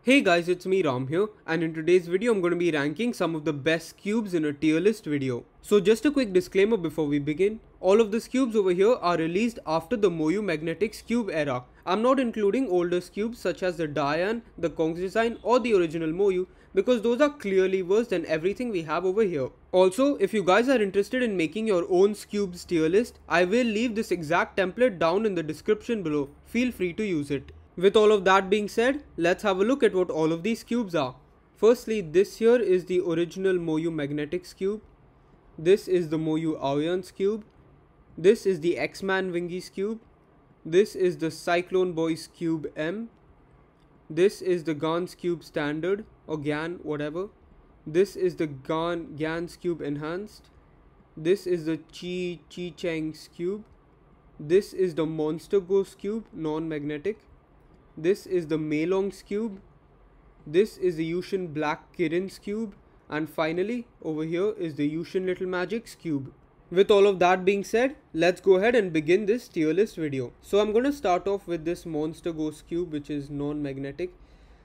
Hey guys, it's me Ram here, and in today's video I'm going to be ranking some of the best Skewbs in a tier list video. So just a quick disclaimer before we begin, all of the Skewbs over here are released after the Moyu magnetic Skewb era. I'm not including older Skewbs such as the Diane, the Kong's design or the original Moyu because those are clearly worse than everything we have over here. Also, if you guys are interested in making your own Skewbs tier list, I will leave this exact template down in the description below. Feel free to use it. With all of that being said, let's have a look at what all of these Skewbs are. Firstly, this here is the original Moyu magnetic Skewb. This is the Moyu Aoyan Skewb. This is the X-Man Wingy Skewb. This is the Cyclone Boy Skewb M. This is the GAN Skewb Standard or GAN, whatever. This is the GAN Skewb Enhanced. This is the Chang Skewb. This is the Monster Go Skewb non-magnetic. This is the Meilong Skewb. This is the Yushin Black Kirin Skewb. And finally, over here is the Yushin Little Magic Skewb. With all of that being said, let's go ahead and begin this tier list video. So I'm going to start off with this Monster Go Skewb, which is non-magnetic.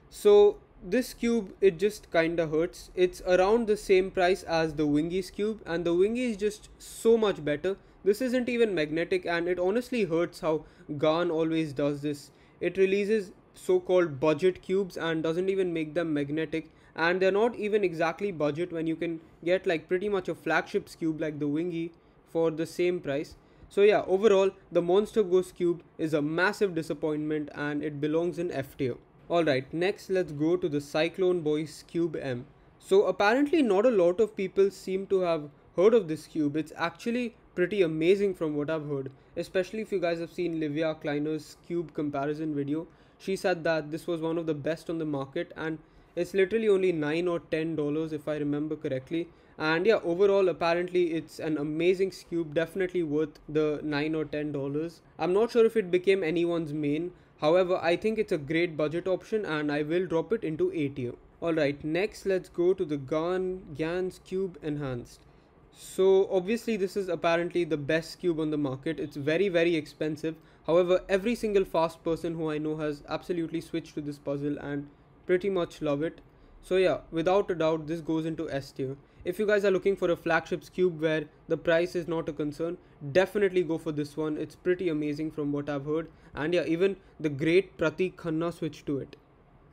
So this Skewb, it just kinda hurts. It's around the same price as the Wingy Skewb, and the Wingy is just so much better. This isn't even magnetic, and it honestly hurts how GAN always does this. It releases so-called budget cubes and doesn't even make them magnetic, and they're not even exactly budget when you can get like pretty much a flagship Skewb like the Wingy for the same price. So yeah, overall the Monster Go Skewb is a massive disappointment and it belongs in F tier. Alright, next let's go to the Cyclone Boy Skewb M. So apparently not a lot of people seem to have heard of this Skewb. It's actually pretty amazing from what I've heard, especially if you guys have seen Livia Kleiner's Skewb comparison video. She said that this was one of the best on the market and it's literally only $9 or $10 if I remember correctly. And yeah, overall apparently it's an amazing Skewb, definitely worth the $9 or $10. I'm not sure if it became anyone's main, however I think it's a great budget option and I will drop it into A tier. Alright, next let's go to the GAN Skewb Enhanced. So obviously this is apparently the best Skewb on the market. It's very expensive. However, every single fast person who I know has absolutely switched to this puzzle and pretty much love it. So yeah, without a doubt this goes into S tier. If you guys are looking for a flagship Skewb where the price is not a concern, definitely go for this one. It's pretty amazing from what I've heard. And yeah, even the great Pratik Khanna switched to it.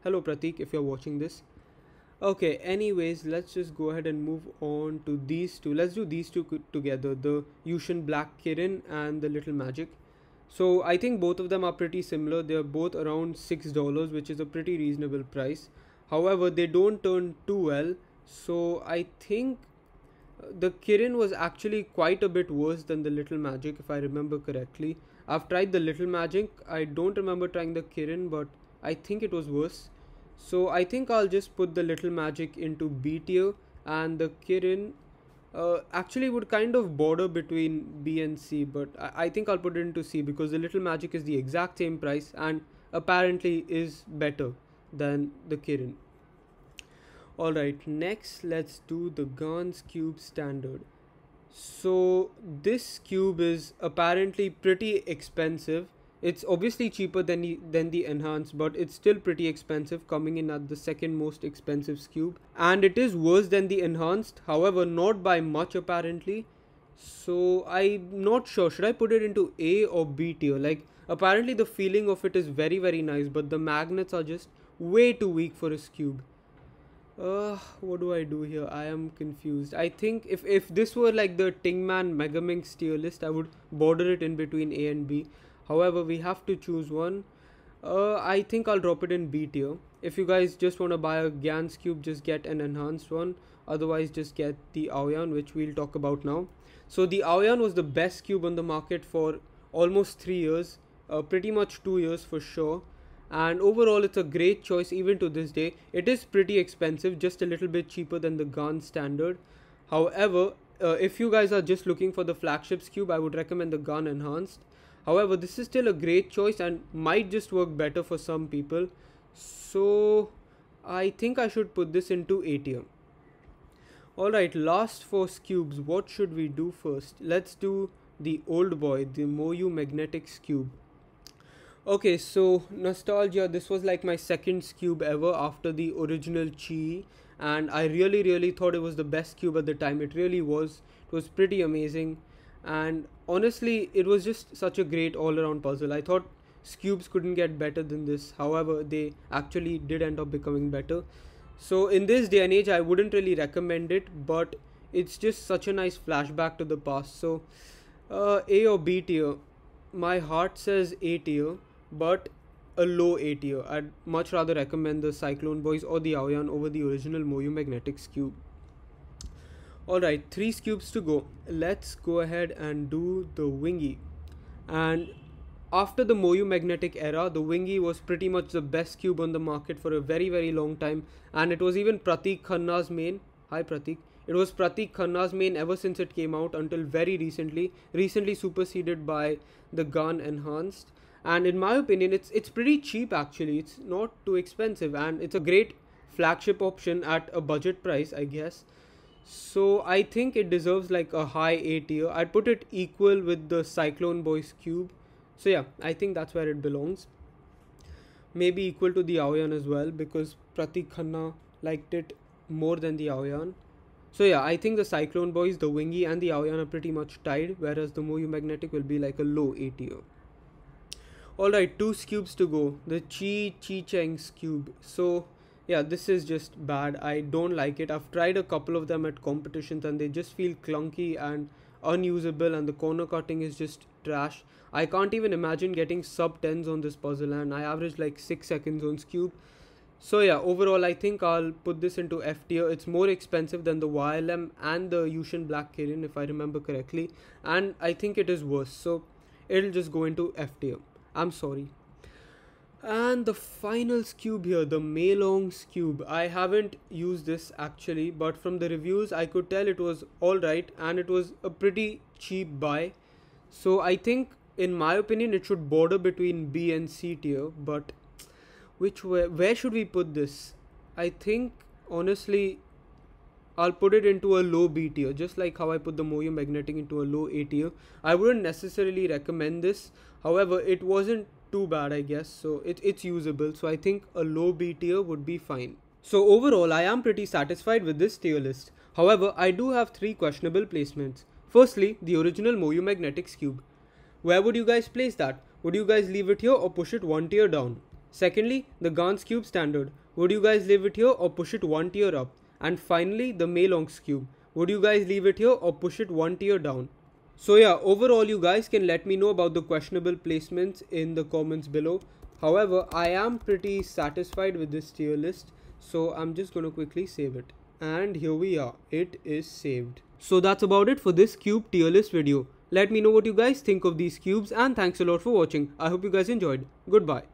Hello Pratik, if you're watching this. Okay, anyways, let's just go ahead and move on to these two. Let's do these two together, the Yushin Black Kirin and the Little Magic. So I think both of them are pretty similar. They're both around $6, which is a pretty reasonable price. However, they don't turn too well. So I think the Kirin was actually quite a bit worse than the Little Magic, if I remember correctly. I've tried the Little Magic. I don't remember trying the Kirin, but I think it was worse. So I think I'll just put the Little Magic into B tier, and the Kirin actually would kind of border between B and C, but I think I'll put it into C because the Little Magic is the exact same price and apparently is better than the Kirin. Alright, next let's do the GAN Skewb Standard. So this Skewb is apparently pretty expensive. It's obviously cheaper than the Enhanced, but it's still pretty expensive, coming in at the second most expensive Skewb. And it is worse than the Enhanced, however not by much apparently. So I'm not sure, should I put it into A or B tier? Like apparently the feeling of it is very nice, but the magnets are just way too weak for a Skewb. What do I do here? I am confused. I think if this were like the Tingman Megaminx tier list, I would border it in between A and B. However, we have to choose one. I think I'll drop it in B tier. If you guys just want to buy a GAN Skewb, just get an enhanced one. Otherwise, just get the Aoyan, which we'll talk about now. So the Aoyan was the best Skewb on the market for almost 3 years. Pretty much 2 years for sure. And overall, it's a great choice even to this day. It is pretty expensive, just a little bit cheaper than the GAN Standard. However, if you guys are just looking for the flagship Skewb, I would recommend the GAN Enhanced. However, this is still a great choice and might just work better for some people. So I think I should put this into A tier. Alright, last for Skewbs, what should we do first? Let's do the old boy, the Moyu magnetic Skewb. Okay, so nostalgia, this was like my second Skewb ever after the original Chi, and I really thought it was the best Skewb at the time. It really was. It was pretty amazing, and honestly, it was just such a great all-around puzzle. I thought Skewbs couldn't get better than this. However, they actually did end up becoming better. So in this day and age, I wouldn't really recommend it, but it's just such a nice flashback to the past. So A or B tier? My heart says A tier, but a low A tier. I'd much rather recommend the Cyclone Boys or the Aoyan over the original Moyu Magnetic Skewb. Alright, 3 Skewbs to go. Let's go ahead and do the Wingy. And after the Moyu Magnetic era, the Wingy was pretty much the best Skewb on the market for a very long time, and it was even Pratik Khanna's main. Hi Pratik. It was Pratik Khanna's main ever since it came out until very recently superseded by the Gun Enhanced. And in my opinion, it's pretty cheap actually. It's not too expensive, and it's a great flagship option at a budget price, I guess. So I think it deserves like a high A tier. I'd put it equal with the Cyclone Boys Skewb. So yeah, I think that's where it belongs. Maybe equal to the Aoyan as well, because Pratik Khanna liked it more than the Aoyan. So yeah, I think the Cyclone Boys, the Wingy and the Aoyan are pretty much tied, whereas the Moyu Magnetic will be like a low A tier. Alright, 2 Skewbs to go. The Chang Skewb. So yeah, this is just bad. I don't like it. I've tried a couple of them at competitions and they just feel clunky and unusable, and the corner cutting is just trash. I can't even imagine getting sub 10s on this puzzle, and I averaged like 6 seconds on Skewb. So yeah, overall I think I'll put this into F tier. It's more expensive than the YLM and the Yushin Black Kirin if I remember correctly, and I think it is worse, so it'll just go into F tier. I'm sorry. And the final Skewb here, the Maylong Skewb. I haven't used this actually, but from the reviews I could tell it was alright and it was a pretty cheap buy. So I think in my opinion it should border between B and C tier, but where should we put this? I think honestly I'll put it into a low B tier, just like how I put the Moyu Magnetic into a low A tier. I wouldn't necessarily recommend this. However, it wasn't too bad, I guess, so it's usable. So I think a low B tier would be fine. So overall, I am pretty satisfied with this tier list. However, I do have 3 questionable placements. Firstly, the original Moyu Magnetic Skewb. Where would you guys place that? Would you guys leave it here or push it 1 tier down? Secondly, the Gaunt Skewb Standard. Would you guys leave it here or push it 1 tier up? And finally, the Maylong Skewb. Would you guys leave it here or push it 1 tier down? So yeah, overall you guys can let me know about the questionable placements in the comments below. However, I am pretty satisfied with this tier list, so I'm just gonna quickly save it. And here we are, it is saved. So that's about it for this Skewb tier list video. Let me know what you guys think of these Skewbs, and thanks a lot for watching. I hope you guys enjoyed. Goodbye.